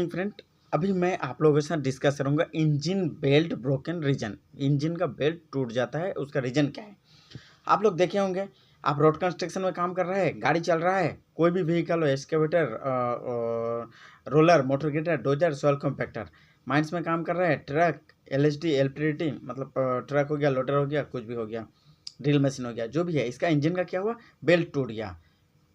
Morning friend. अभी मैं आप लोगों के साथ डिस्कस करूंगा engine belt broken reason. Engine का बेल्ट टूट जाता है, उसका रीजन क्या है। आप लोग देखे होंगे, आप रोड कंस्ट्रक्शन में काम कर रहे हैं, गाड़ी चल रहा है, कोई भी व्हीकल हो, excavator, roller, motor grader, dozer, soil compactor, mines में काम कर रहे हैं, ट्रक, एलएचडी, एलपीडीटी, मतलब ट्रक हो गया, लोडर हो गया, कुछ भी हो गया, ड्रिल मशीन हो गया, जो भी है, इसका इंजन का क्या हुआ, बेल्ट टूट गया,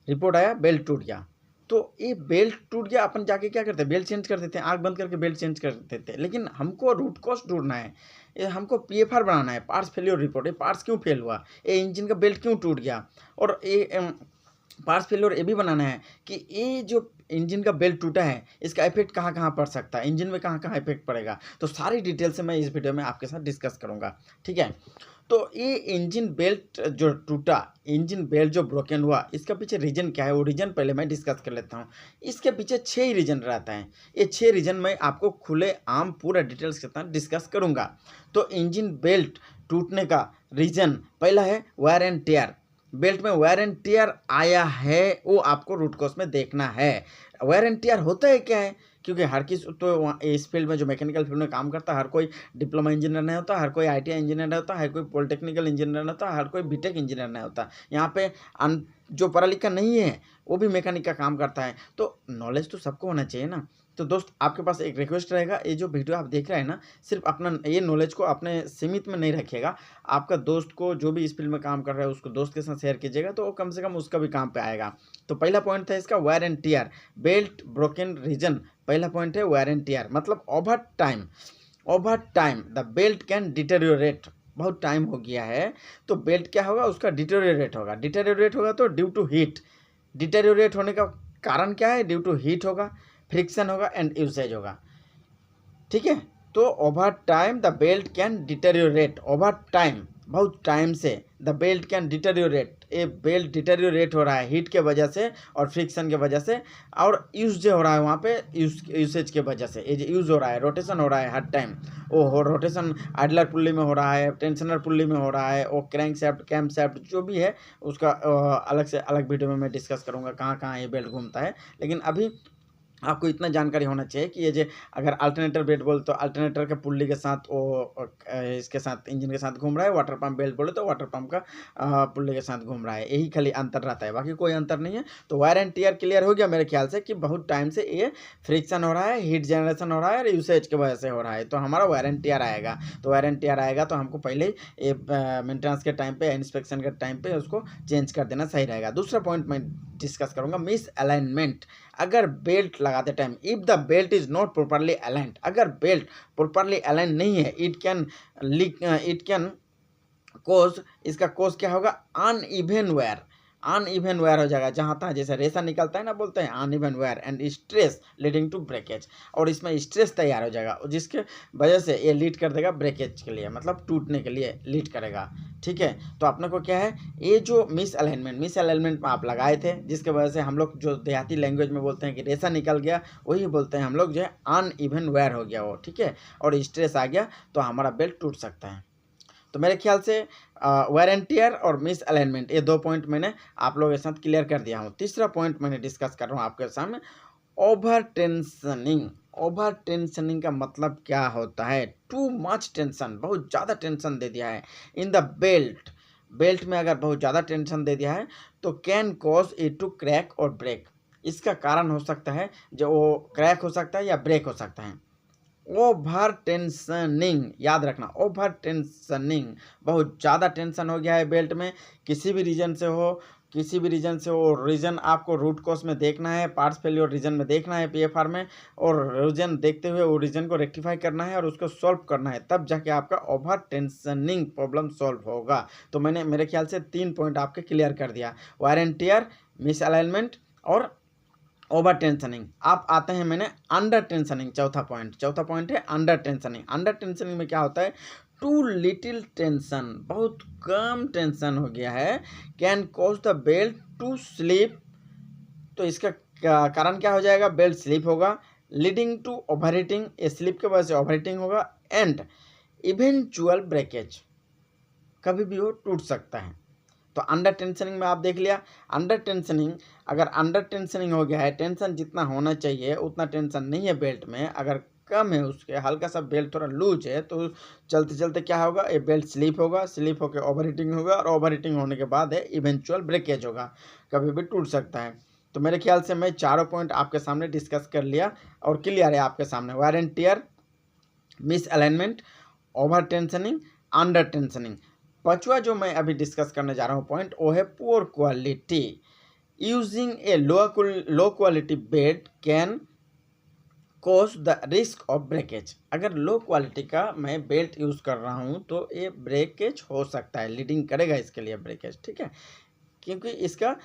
रिपोर्ट आया बेल्ट टूट गया। तो ये बेल्ट टूट गया, अपन जाके क्या करते हैं, बेल्ट चेंज कर देते हैं, आँख बंद करके बेल्ट चेंज कर देते हैं। लेकिन हमको रूट कॉज ढूंढना है, ये हमको पीएफआर बनाना है, पार्ट्स फेलियर रिपोर्ट। ये पार्ट्स क्यों फेल हुआ, ये इंजन का बेल्ट क्यों टूट गया, और ये पार्ट्स फेलियर ये भी बनाना है कि ये जो इंजन का बेल्ट टूटा है, इसका इफेक्ट कहाँ कहाँ पड़ सकता है, इंजन में कहाँ कहाँ इफेक्ट पड़ेगा। तो सारी डिटेल से मैं इस वीडियो में आपके साथ डिस्कस करूँगा, ठीक है। तो ये इंजन बेल्ट जो टूटा, इंजन बेल्ट जो ब्रोकन हुआ, इसका पीछे रीजन क्या है, वो रीजन पहले मैं डिस्कस कर लेता हूँ। इसके पीछे 6 ही रीजन रहता है। ये 6 रीजन मैं आपको खुले आम पूरा डिटेल्स के साथ डिस्कस करूँगा। तो इंजन बेल्ट टूटने का रीजन पहला है वायर एंड टेयर। बेल्ट में वायर एंड टेयर आया है, वो आपको रूट कॉज में देखना है। वायर एंड टेयर होता है क्या है, क्योंकि हर किस तो इस फील्ड में, जो मैकेनिकल फील्ड में काम करता है, हर कोई डिप्लोमा इंजीनियर नहीं होता, हर कोई आईटीआई इंजीनियर नहीं होता, हर कोई पॉलिटेक्निकल इंजीनियर नहीं होता, हर कोई बीटेक इंजीनियर नहीं होता। यहाँ पे जो पढ़ा लिखा नहीं है वो भी मैकेनिक का काम करता है। तो नॉलेज तो सबको होना चाहिए ना। तो दोस्त, आपके पास एक रिक्वेस्ट रहेगा, ये जो वीडियो आप देख रहे हैं ना, सिर्फ अपना ये नॉलेज को अपने सीमित में नहीं रखिएगा। आपका दोस्त को, जो भी इस फील्ड में काम कर रहा है, उसको दोस्त के साथ शेयर कीजिएगा, तो वो कम से कम उसका भी काम पे आएगा। तो पहला पॉइंट था इसका wear and tear, belt broken reason. पहला पॉइंट है वायर एंड टियर, मतलब over time the belt can deteriorate. बहुत टाइम हो गया है तो बेल्ट क्या होगा, उसका डिटेरियोरेट होगा तो ड्यू टू हीट। डिटेरियोरेट होने का कारण क्या है, ड्यू टू हीट होगा, फ्रिक्शन होगा एंड यूसेज होगा, ठीक है। तो over time the belt can deteriorate, over time, बहुत टाइम से द बेल्ट कैन डिटेरियोरेट, ये बेल्ट डिटेरियोरेट हो रहा है हीट के वजह से और फ्रिक्शन के वजह से, और यूज जो हो रहा है वहाँ पे यूसेज के वजह से। ये यूज़ हो रहा है, रोटेशन हो रहा है हर टाइम, वो रोटेशन आइडलर पुल्ली में हो रहा है, टेंशनर पुल्ली में हो रहा है, वो क्रैंक सेफ्ट, कैम सेफ्ट, जो भी है उसका अलग से अलग वीडियो में मैं डिस्कस करूँगा कहाँ कहाँ ये बेल्ट घूमता है। लेकिन अभी आपको इतना जानकारी होना चाहिए कि ये जो अगर अल्टरनेटर बेल्ट बोले तो अल्टरनेटर के पुल्ली के साथ वो इसके साथ इंजन के साथ घूम रहा है, वाटर पंप बेल्ट बोले तो वाटर पंप का पुल्ली के साथ घूम रहा है। यही खाली अंतर रहता है, बाकी कोई अंतर नहीं है। तो वायर एंड टियर क्लियर हो गया मेरे ख्याल से कि बहुत टाइम से ये फ्रिक्शन हो रहा है, हीट जनरेशन हो रहा है और यूसेज की वजह से हो रहा है, तो हमारा वायर एंड टियर आएगा। तो वायर एंड टियर आएगा तो हमको पहले ही मेंटेनेंस के टाइम पे, इंस्पेक्शन के टाइम पे उसको चेंज कर देना सही रहेगा। दूसरा पॉइंट मैं डिस्कस करूँगा, मिस अलाइनमेंट। अगर बेल्ट लगाते time, if the belt is not properly aligned, अगर बेल्ट प्रॉपरली अलाइन नहीं है, इट कैन कोज, इसका कोज क्या होगा, अनइवन वेयर। अनइवन वेयर हो जाएगा, जहाँ तहाँ जैसे रेसा निकलता है ना, बोलते हैं uneven wear and stress leading to breakage, और इसमें स्ट्रेस तैयार हो जाएगा जिसके वजह से ये लीड कर देगा ब्रेकेज के लिए, मतलब टूटने के लिए लीड करेगा, ठीक है। तो अपने को क्या है, ये जो मिस अलाइनमेंट में आप लगाए थे, जिसके वजह से हम लोग जो देहाती लैंग्वेज में बोलते हैं कि रेसा निकल गया, वही बोलते हैं हम लोग जो है अनइवन वेयर हो गया वो, ठीक है, और स्ट्रेस आ गया तो हमारा बेल्ट टूट सकता है। तो मेरे ख्याल से वेयर एंड टियर और मिस अलाइनमेंट, ये 2 पॉइंट मैंने आप लोगों के साथ क्लियर कर दिया हूँ। तीसरा पॉइंट मैंने डिस्कस कर रहा हूँ आपके सामने, ओवर टेंशनिंग। ओवर टेंशनिंग का मतलब क्या होता है, टू मच टेंशन, बहुत ज़्यादा टेंशन दे दिया है इन द बेल्ट। बेल्ट में अगर बहुत ज़्यादा टेंशन दे दिया है तो can cause it to crack और ब्रेक। इसका कारण हो सकता है जो वो क्रैक हो सकता है या ब्रेक हो सकता है। ओवर टेंशनिंग, याद रखना, ओवर टेंशनिंग, बहुत ज़्यादा टेंशन हो गया है बेल्ट में, किसी भी रीजन से हो, रीजन आपको रूट कॉज में देखना है, पार्ट्स फेलियर रीजन में देखना है पीएफआर में, और रीजन देखते हुए वो रीजन को रेक्टिफाई करना है और उसको सॉल्व करना है, तब जाके आपका ओवर टेंशनिंग प्रॉब्लम सॉल्व होगा। तो मैंने मेरे ख्याल से 3 पॉइंट आपके क्लियर कर दिया, wire and tier, miss alignment और ओवर टेंशनिंग। आप आते हैं मैंने अंडर टेंशनिंग, चौथा पॉइंट है अंडर टेंशनिंग। अंडर टेंशनिंग में क्या होता है, टू लिटिल टेंशन, बहुत कम टेंशन हो गया है, can cause the belt to slip. तो इसका कारण क्या हो जाएगा, बेल्ट स्लिप होगा, लीडिंग टू ओवरहीटिंग, ये स्लिप के वजह से ओवरहीटिंग होगा, एंड इवेंचुअल ब्रेकेज, कभी भी वो टूट सकता है। तो अंडर टेंशनिंग में आप देख लिया, अंडर टेंशनिंग, अगर अंडर टेंशनिंग हो गया है, टेंशन जितना होना चाहिए उतना टेंशन नहीं है बेल्ट में, अगर कम है उसके, हल्का सा बेल्ट थोड़ा लूज है, तो चलते चलते क्या होगा, ये बेल्ट स्लिप होगा, स्लिप होकर ओवर हीटिंग होगा, और ओवर हीटिंग होने के बाद है इवेंचुअल ब्रेकेज होगा, कभी भी टूट सकता है। तो मेरे ख्याल से मैं चारों पॉइंट आपके सामने डिस्कस कर लिया और क्लियर है आपके सामने। Wire and tier, miss alignment, over tensioning, under tensioning. पांचवा जो मैं अभी डिस्कस करने जा रहा हूँ पॉइंट, वो है poor quality. Using A low quality belt can cause the risk of breakage. अगर लो क्वालिटी का मैं बेल्ट यूज़ कर रहा हूँ तो ये ब्रेकेज हो सकता है, लीडिंग करेगा इसके लिए ब्रेकेज, ठीक है, क्योंकि इसका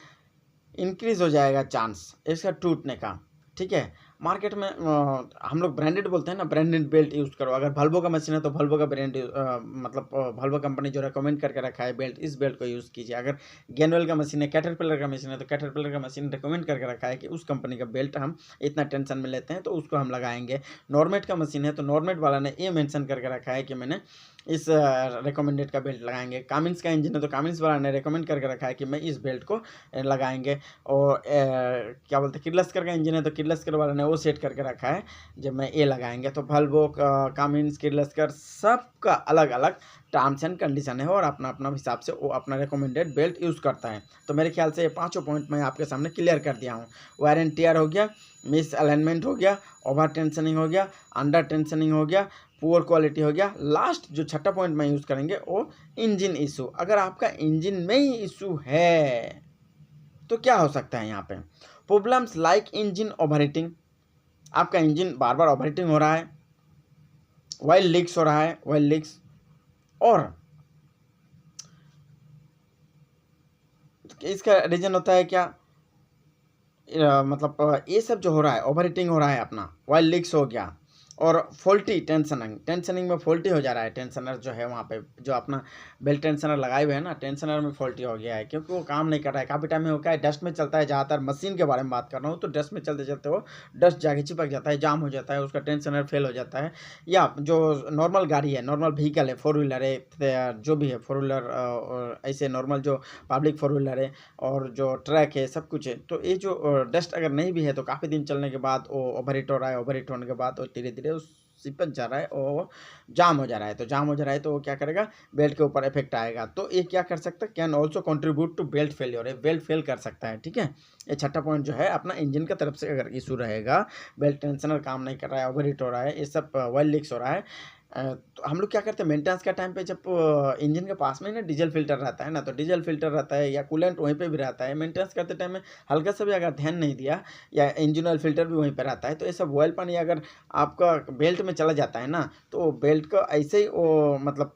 इंक्रीज हो जाएगा चांस इसका टूटने का, ठीक है। मार्केट में हम लोग ब्रांडेड बोलते हैं ना, ब्रांडेड बेल्ट यूज़ करो। अगर वल्वो का मशीन है तो वल्वो का ब्रांड, मतलब वल्वो कंपनी जो रेकमेंड करके रखा है बेल्ट, इस बेल्ट को यूज़ कीजिए। अगर गैनवेल का मशीन है, कैटरपिलर का मशीन है तो कैटरपिलर का मशीन रेकमेंड करके रखा है कि उस कंपनी का बेल्ट हम इतना टेंशन में लेते हैं तो उसको हम लगाएंगे। नॉर्मेट का मशीन है तो नॉर्मेट वाला ने ये मेंशन करके रखा है कि मैंने इस रिकमेंडेड का बेल्ट लगाएंगे। कामिंस का इंजन है तो कामिंस वाला ने रेकमेंड करके रखा है कि मैं इस बेल्ट को लगाएंगे। और क्या बोलते हैं, किर्लोस्कर का इंजन है तो किर्लोस्कर वाला ने वो सेट करके रखा है जब मैं ये लगाएंगे। तो वल्वो, कामिंस, किर्लोस्कर सबका अलग अलग टर्म्स एंड कंडीशन है और अपना अपना हिसाब से वो अपना रिकमेंडेड बेल्ट यूज़ करता है। तो मेरे ख्याल से ये पाँचों पॉइंट मैं आपके सामने क्लियर कर दिया हूँ। वायर एंड टियर हो गया, मिस अलाइनमेंट हो गया, ओवर टेंशनिंग हो गया, अंडर टेंशनिंग हो गया, पुअर क्वालिटी हो गया। लास्ट जो छठा पॉइंट मैं यूज़ करेंगे वो इंजन इशू। अगर आपका इंजन में ही इशू है तो क्या हो सकता है यहाँ पे, प्रॉब्लम्स लाइक इंजन ओवरहीटिंग। आपका इंजन बार बार ओवरहीटिंग हो रहा है, ऑयल लीक्स हो रहा है, ऑयल लीक्स, और इसका रीजन होता है क्या, मतलब ये सब जो हो रहा है, ओवरहीटिंग हो रहा है, अपना ऑयल लीक्स हो गया, और फॉल्टी टेंशनिंग में फॉल्टी हो जा रहा है। टेंशनर जो है वहाँ पे जो अपना बेल्ट टेंशनर लगाए हुए हैं ना, टेंशनर में फॉल्टी हो गया है क्योंकि वो काम नहीं कर रहा है। काफ़ी टाइम में हो क्या है, डस्ट में चलता है, ज़्यादातर मशीन के बारे में बात कर रहा हूँ, तो डस्ट में चलते चलते वो डस्ट जाके चिपक जाता है, जाम हो जाता है, उसका टेंशनर फेल हो जाता है। या जो नॉर्मल गाड़ी है, नॉर्मल व्हीकल है, 4 व्हीलर है, जो भी है 4 व्हीलर, ऐसे नॉर्मल जो पब्लिक 4 व्हीलर है और जो ट्रक है, सब कुछ है, तो ये जो डस्ट अगर नहीं भी है तो काफ़ी दिन चलने के बाद वो ओवरहीट हो रहा है, ओवरहीट होने के बाद वो धीरे धीरे उस सिपक जा रहा है और जाम हो जा रहा है। तो जाम हो जा रहा है तो वो क्या करेगा, बेल्ट के ऊपर इफेक्ट आएगा। तो ये क्या कर सकता है, can also contribute to belt failure, है बेल्ट फेल कर सकता है, ठीक है। ये छठा पॉइंट जो है अपना इंजन की तरफ से अगर इशू रहेगा, बेल्ट टेंशनर काम नहीं कर रहा है, ओवरहीट हो रहा है, ये सब ऑयल लीक्स हो रहा है, तो हम लोग क्या करते हैं मेंटेनेंस का टाइम पे, जब इंजन के पास में ना डीजल फिल्टर रहता है ना, तो डीजल फिल्टर रहता है या कूलेंट वहीं पे भी रहता है। मेंटेनेंस करते टाइम में हल्का सा भी अगर ध्यान नहीं दिया, या इंजन ऑयल फिल्टर भी वहीं पे रहता है, तो ये सब ऑयल पानी अगर आपका बेल्ट में चला जाता है ना, तो बेल्ट का ऐसे ही वो मतलब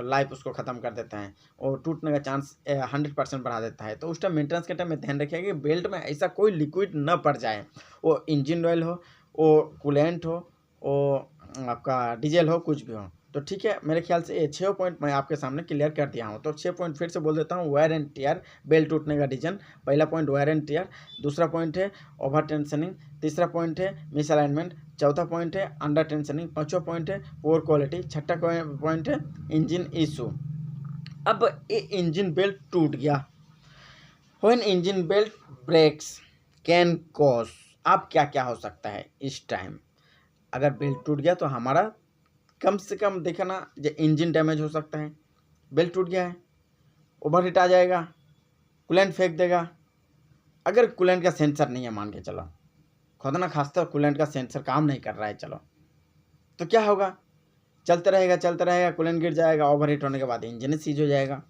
लाइफ उसको ख़त्म कर देता है, और टूटने का चांस 100% बढ़ा देता है। तो उस टाइम मेंटेनेंस के टाइम में ध्यान रखिएगा कि बेल्ट में ऐसा कोई लिक्विड न पड़ जाए, वो इंजन ऑयल हो, वो कूलेंट हो, वो आपका डीजल हो, कुछ भी हो। तो ठीक है, मेरे ख्याल से ये 6 पॉइंट मैं आपके सामने क्लियर कर दिया हूँ। तो 6 पॉइंट फिर से बोल देता हूँ। वायर एंड टियर, बेल्ट टूटने का रीजन, पहला पॉइंट वायर एंड टियर, दूसरा पॉइंट है ओवर टेंशनिंग, तीसरा पॉइंट है मिसअलाइनमेंट, चौथा पॉइंट है अंडर टेंशनिंग, पांचवा पॉइंट है पुअर क्वालिटी, छठा पॉइंट है इंजन इशू। अब ये इंजन बेल्ट टूट गया, when engine belt breaks can cause, अब क्या क्या हो सकता है इस टाइम। अगर बेल्ट टूट गया तो हमारा कम से कम देखना, जो इंजन डैमेज हो सकता है, बेल्ट टूट गया है, ओवरहीट आ जाएगा, कूलेंट फेंक देगा। अगर कूलेंट का सेंसर नहीं है, मान के चलो खुदा ना खास्ता कूलेंट का सेंसर काम नहीं कर रहा है, चलो तो क्या होगा, चलते रहेगा, कूलेंट गिर जाएगा, ओवरहीट होने के बाद इंजन सीज हो जाएगा।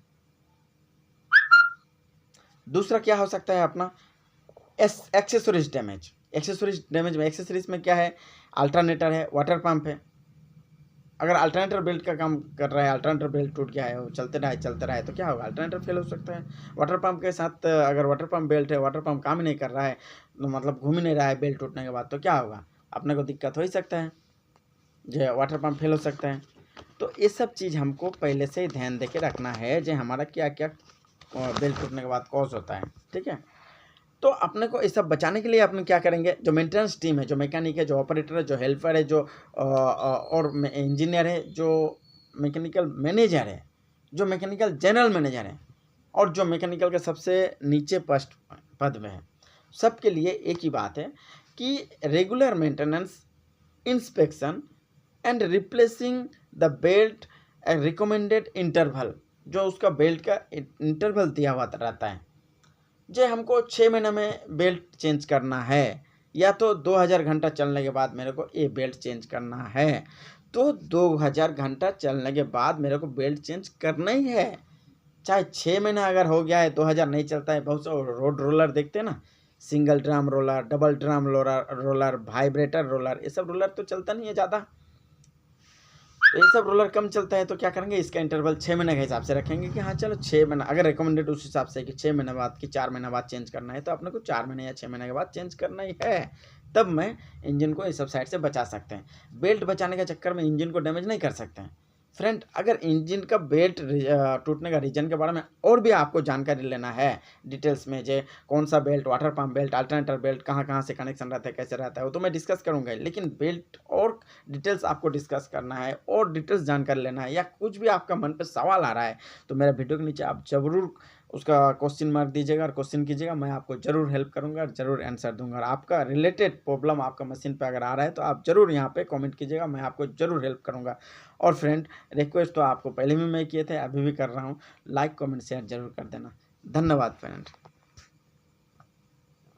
दूसरा क्या हो सकता है अपना एक्सेसरीज डैमेज। एक्सेसरीज में क्या है, अल्टरनेटर है, वाटर पंप है। अगर अल्टरनेटर बेल्ट का काम कर रहा है, अल्टरनेटर बेल्ट टूट गया है, वो चलते रहे तो क्या होगा, अल्टरनेटर फेल हो सकता है। वाटर पंप के साथ अगर वाटर पंप बेल्ट है, वाटर पंप काम ही नहीं कर रहा है, तो मतलब घूम ही नहीं रहा है बेल्ट टूटने के बाद, तो क्या होगा, अपने को दिक्कत हो ही सकता है, जो वाटर पंप फेल हो सकता है। तो ये सब चीज़ हमको पहले से ही ध्यान दे के रखना है, जो हमारा क्या क्या बेल्ट टूटने के बाद कॉज होता है, ठीक है। तो अपने को ये सब बचाने के लिए अपने क्या करेंगे, जो मेंटेनेंस टीम है, जो मैकेनिक है, जो ऑपरेटर है, जो हेल्पर है, जो और इंजीनियर है, जो मैकेनिकल मैनेजर है, जो मैकेनिकल जनरल मैनेजर है, और जो मैकेनिकल के सबसे नीचे पद में है, सबके लिए एक ही बात है कि regular maintenance, inspection and replacing the belt at recommended interval, जो उसका बेल्ट का इंटरवल दिया हुआ रहता है। जे हमको 6 महीने में बेल्ट चेंज करना है, या तो 2000 घंटा चलने के बाद मेरे को ये बेल्ट चेंज करना है, तो 2000 घंटा चलने के बाद मेरे को बेल्ट चेंज करना ही है। चाहे 6 महीना अगर हो गया है, 2000 नहीं चलता है, बहुत से रोड रोलर देखते हैं ना, single drum roller, double drum roller, vibrator roller, ये सब रोलर तो चलता नहीं है ज़्यादा। तो ये सब रोलर कम चलता है, तो क्या करेंगे, इसका इंटरवल 6 महीने के हिसाब से रखेंगे कि हाँ चलो 6 महीना, अगर रिकमेंडेड उस हिसाब से कि 6 महीने बाद कि 4 महीने बाद चेंज करना है, तो अपने को 4 महीने या 6 महीने के बाद चेंज करना ही है। तब मैं इंजन को इस सब साइड से बचा सकते हैं। बेल्ट बचाने के चक्कर में इंजन को डैमेज नहीं कर सकते हैं। फ्रेंड, अगर इंजन का बेल्ट टूटने का रीजन के बारे में और भी आपको जानकारी लेना है डिटेल्स में, जे कौन सा belt, water pump belt, alternator belt, कहाँ से कनेक्शन रहता है, कैसे रहता है, वो तो मैं डिस्कस करूँगा। लेकिन बेल्ट और डिटेल्स आपको डिस्कस करना है और डिटेल्स जानकारी लेना है, या कुछ भी आपका मन पे सवाल आ रहा है, तो मेरा वीडियो के नीचे आप जरूर उसका क्वेश्चन मार्क दीजिएगा और क्वेश्चन कीजिएगा। मैं आपको ज़रूर हेल्प करूंगा और ज़रूर आंसर दूंगा। और आपका रिलेटेड प्रॉब्लम आपका मशीन पे अगर आ रहा है, तो आप ज़रूर यहाँ पे कमेंट कीजिएगा, मैं आपको ज़रूर हेल्प करूंगा। और फ्रेंड, रिक्वेस्ट तो आपको पहले भी मैं किए थे, अभी भी कर रहा हूँ, लाइक कमेंट शेयर जरूर कर देना। धन्यवाद फ्रेंड।